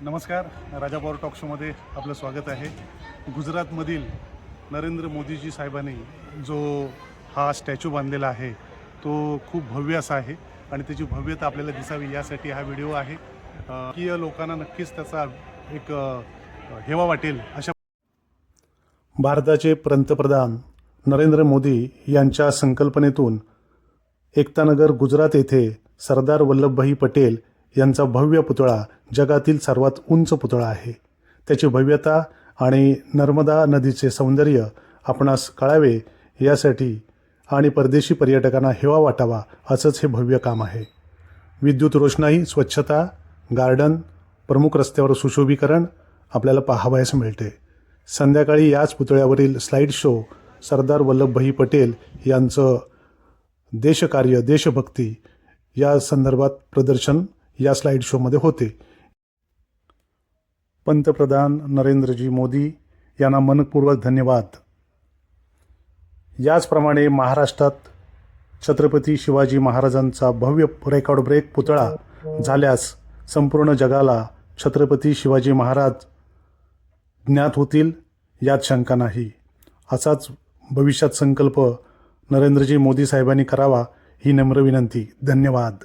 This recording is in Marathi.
नमस्कार. राजा पॉवर टॉक शोमध्ये आपलं स्वागत आहे. गुजरातमधील नरेंद्र मोदीजी साहेबांनी जो हा स्टॅच्यू बांधलेला आहे तो खूप भव्य असा आहे आणि त्याची भव्यता आपल्याला दिसावी यासाठी हा व्हिडिओ आहे. की लोकांना नक्कीच त्याचा एक हेवा वाटेल अशा भारताचे पंतप्रधान नरेंद्र मोदी यांच्या संकल्पनेतून एकतानगर गुजरात येथे सरदार वल्लभभाई पटेल यांचा भव्य पुतळा जगातील सर्वात उंच पुतळा आहे. त्याची भव्यता आणि नर्मदा नदीचे सौंदर्य आपणास कळावे यासाठी आणि परदेशी पर्यटकांना हेवा वाटावा असंच हे भव्य काम आहे. विद्युत रोषणाई, स्वच्छता, गार्डन, प्रमुख रस्त्यावर सुशोभीकरण आपल्याला पाहावयास मिळते. संध्याकाळी याच पुतळ्यावरील स्लाइड शो सरदार वल्लभभाई पटेल यांचं देशकार्य, देशभक्ती या संदर्भात प्रदर्शन या स्लाइड शोमध्ये होते. पंतप्रधान नरेंद्रजी मोदी यांना मनपूर्वक धन्यवाद. याचप्रमाणे महाराष्ट्रात छत्रपती शिवाजी महाराजांचा भव्य रेकॉर्ड ब्रेक पुतळा झाल्यास संपूर्ण जगाला छत्रपती शिवाजी महाराज ज्ञात होतील यात शंका नाही. असाच भविष्यात संकल्प नरेंद्रजी मोदी साहेबांनी करावा ही नम्र विनंती. धन्यवाद.